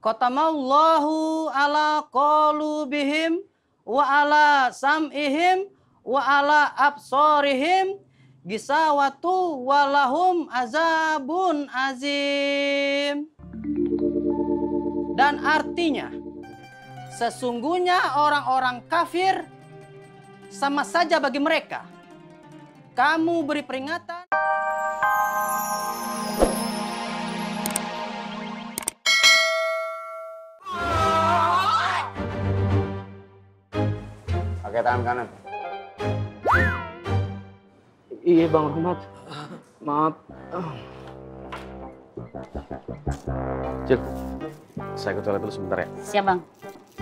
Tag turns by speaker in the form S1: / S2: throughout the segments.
S1: Qatamallahu ala qulubihim wa ala sam'ihim wa ala absarihim gisawatu walahum azabun azim. Dan artinya, sesungguhnya orang-orang kafir sama saja bagi mereka. Kamu beri peringatan.
S2: Pakai tangan kanan.
S3: Iya Bang Rahmat. Maaf.
S2: Cil, saya ke toilet dulu sebentar ya.
S4: Siap Bang.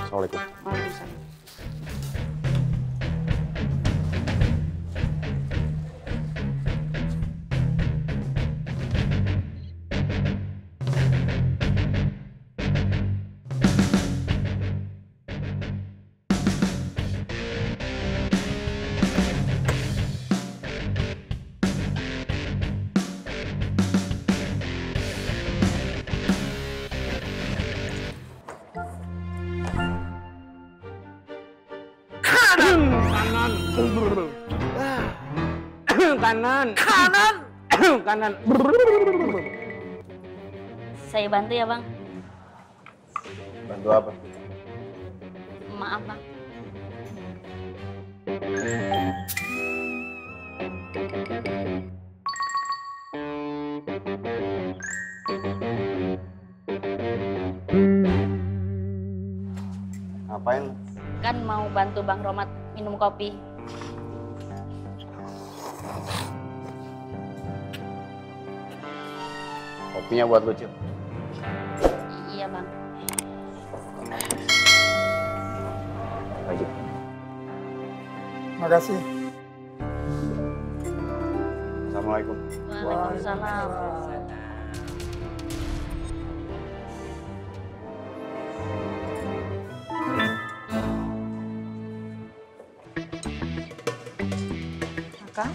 S2: Assalamualaikum.
S4: Waalaikumsalam.
S3: Kanan. Kanan.
S4: Saya bantu ya Bang.
S2: Bantu apa?
S4: Maaf Bang.
S2: Ngapain?
S4: Kan mau bantu Bang Romat minum kopi.
S2: Kopinya buat lu, Cil.
S4: Iya Bang.
S2: Aja.
S5: Makasih.
S2: Assalamualaikum.
S4: Waalaikumsalam.
S6: Kak,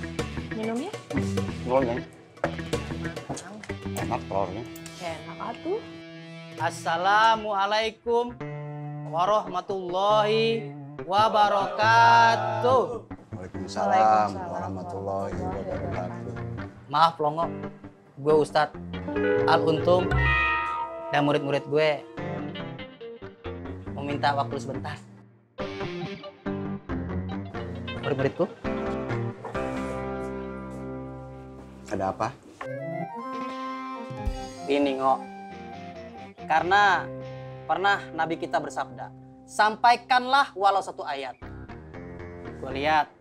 S6: minumnya?
S2: Boleh. Enak telurnya.
S6: Enak atuh.
S1: Assalamualaikum warahmatullahi wabarakatuh.
S5: Waalaikumsalam warahmatullahi wabarakatuh.
S1: Maaf Longo, gue Ustadz Al Untung dan murid-murid gue meminta waktu sebentar. Murid-muridku,
S5: Ada apa?
S1: ini Ngo, karena pernah Nabi kita bersabda, sampaikanlah walau satu ayat. Gue lihat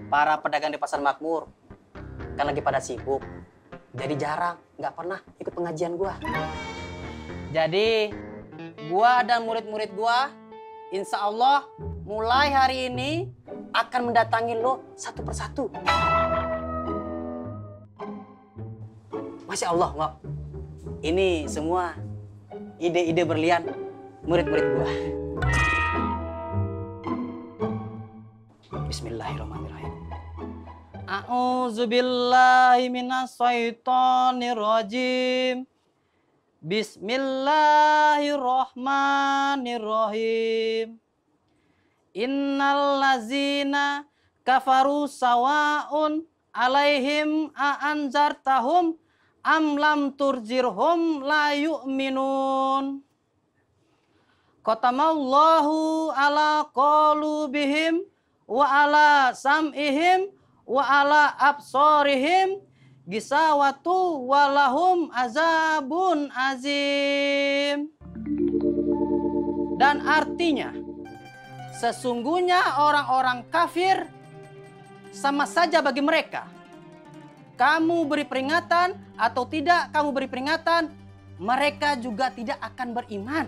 S1: para pedagang di pasar makmur kan lagi pada sibuk, jadi jarang, nggak pernah ikut pengajian gue. Jadi gue dan murid-murid gue, insya Allah mulai hari ini akan mendatangi lo satu persatu. Masya Allah, Ngo. Ini semua ide-ide berlian murid-murid gua. Bismillahirrahmanirrahim. A'udzubillahi minasyaitonirrajim. Bismillahirrahmanirrahim. Innal ladzina kafaru sawa'un alaihim a'anzartahum am lam turjirhum la yu'minun. Qatamallahu ala qulubihim wa ala sam'ihim wa ala absarihim gisawatu walahum azabun azim. Dan artinya, sesungguhnya orang-orang kafir sama saja bagi mereka. Kamu beri peringatan atau tidak kamu beri peringatan, mereka juga tidak akan beriman.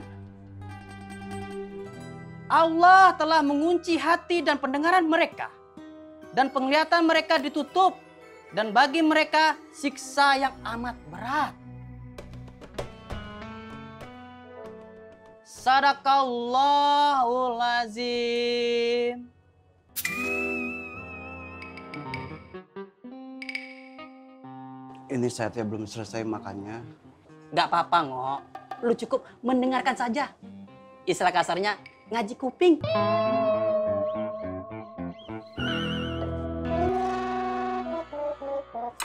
S1: Allah telah mengunci hati dan pendengaran mereka, dan penglihatan mereka ditutup, dan bagi mereka siksa yang amat berat. Sadaqallahul azim.
S5: Ini saya belum selesai makannya.
S1: Gak apa-apa, Ngo. lu cukup mendengarkan saja. Istilah kasarnya, ngaji kuping.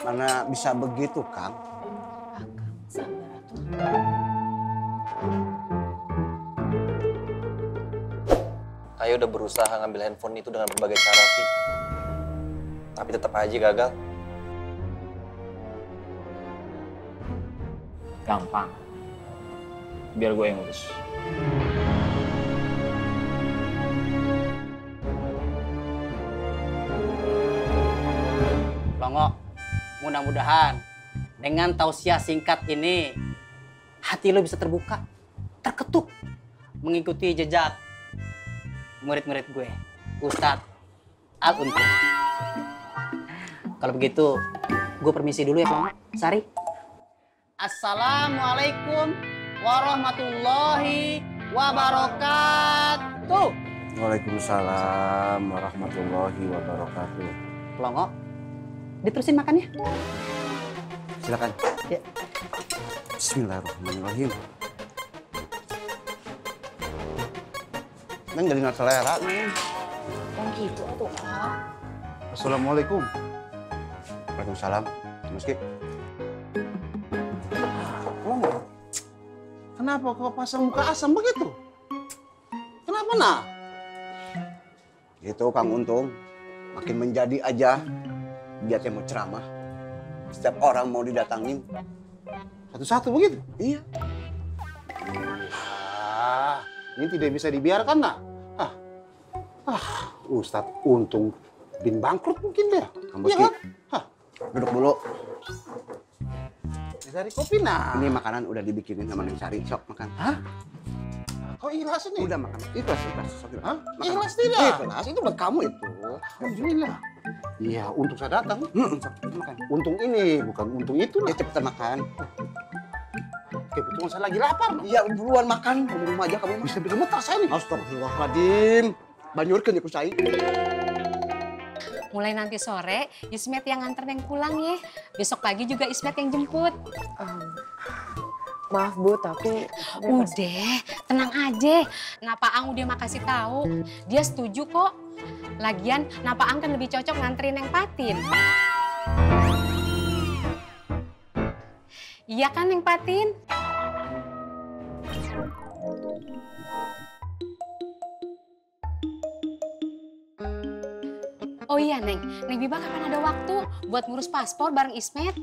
S5: Mana bisa begitu, Kang?
S1: Sabar atuh.
S2: Kayak udah berusaha ngambil handphone itu dengan berbagai cara, Vi. Tapi tetap aja gagal.
S3: Gampang. Biar gue yang ngurus.
S1: Longo, mudah-mudahan dengan tausiah singkat ini hati lo bisa terbuka, terketuk mengikuti jejak murid-murid gue, Ustadz Al-Untung. Kalau begitu, gue permisi dulu ya, Longo. Sari. Assalamualaikum warahmatullahi wabarakatuh.
S5: Waalaikumsalam warahmatullahi wabarakatuh.
S1: Longo, diterusin makannya.
S5: Silakan.
S1: Ya.
S5: Bismillahirrahmanirrahim. Neng jadi nggak selera, Neng.
S6: Yang gitu tuh, Kak.
S5: Assalamualaikum. Waalaikumsalam. Meski.
S7: Kenapa kau pasang muka asam begitu? Kenapa nak?
S5: Itu Kang Untung. Makin menjadi aja. Dia teh mau ceramah. Setiap orang mau didatangin.
S7: Satu-satu begitu?
S5: Iya.
S7: Ini tidak bisa dibiarkan nak. Ustadz Untung bin bangkrut mungkin dia.
S5: Kang
S7: Iya
S5: Boski.
S7: kan?
S5: Duduk dulu.
S7: Dari kopi nak.
S5: Ini makanan udah dibikinin sama Neng Sari. Sok makan.
S7: Kau ikhlas ini?
S5: Udah makan. Ikhlas, ikhlas. Sok,
S7: Hah?
S5: makan.
S7: Ikhlas tidak?
S5: Ikhlas. Itu buat kamu itu.
S7: Alhamdulillah. Iya, untung saya datang.
S5: Sok, makan.
S7: Untung ini, bukan untung itu
S5: Ya
S7: lah.
S5: cepetan makan.
S7: Kebetulan saya lagi lapar.
S5: Iya, buruan makan. Kamu rumah aja kamu.
S7: Bisa gemetar saya nih.
S5: Astagfirullahaladzim. Banyurkeun ya ku cai.
S8: Mulai nanti sore, Ismet yang nganter yang pulang ya. Besok pagi juga Ismet yang jemput.
S6: Maaf Bu, tapi
S8: Udah, tenang aja. Napaang udah makasih tahu. Dia setuju kok. Lagian, Napaang kan lebih cocok nganterin yang Patin. Iya kan yang Patin? Oh iya, Neng. Neng Biba kapan ada waktu buat ngurus paspor bareng Ismet?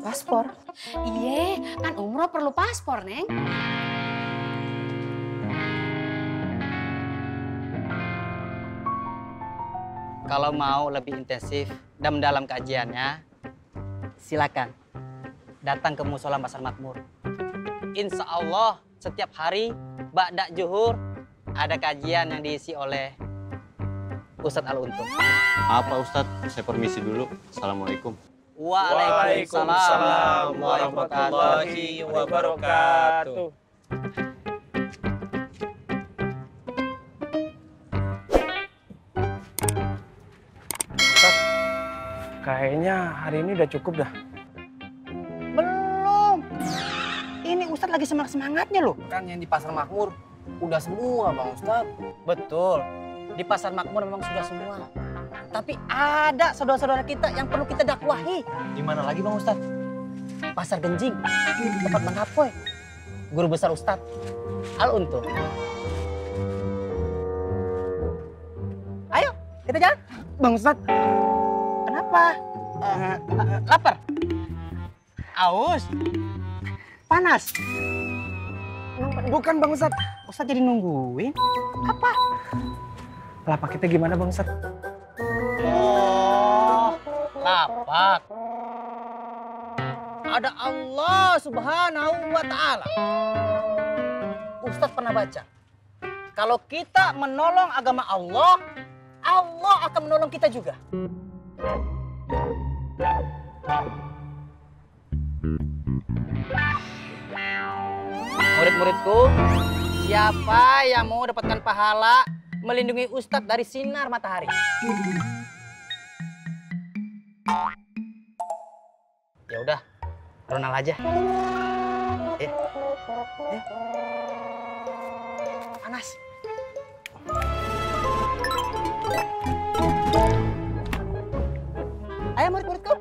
S6: paspor.
S8: Iya, kan umroh perlu paspor, Neng.
S1: Kalau mau lebih intensif dan mendalam kajiannya, silakan datang ke Musola Pasar Makmur. Insya Allah setiap hari ba'da zuhur ada kajian yang diisi oleh Ustadz Al-Untung.
S2: Apa Ustadz? Saya permisi dulu. Assalamualaikum.
S1: Waalaikumsalam warahmatullahi wabarakatuh.
S3: Kayaknya hari ini udah cukup dah.
S1: Belum. Ini Ustadz lagi semangat-semangatnya loh. Kan yang di Pasar Makmur udah semua Bang Ustadz. Betul. Di Pasar Makmur memang sudah semua. Tapi ada saudara-saudara kita yang perlu kita dakwahi.
S2: Di mana lagi Bang Ustadz?
S1: Pasar Genjing, tempat Bang Apoy. Guru besar Ustadz Al-Untung. Ayo, kita jalan.
S3: Bang Ustadz,
S1: Kenapa? Lapar? Aus? Panas?
S3: bukan Bang Ustadz.
S1: Ustadz jadi nungguin? Apa?
S3: Lapak kita gimana Bang Ustadz?
S1: Oh, lapak. Ada Allah Subhanahu wa Ta'ala. Ustadz pernah baca, kalau kita menolong agama Allah, Allah akan menolong kita juga. Murid-muridku, siapa yang mau dapatkan pahala melindungi Ustadz dari sinar matahari? Ya udah, Ronald aja.
S3: Panas.
S1: Ayo murid-muridku,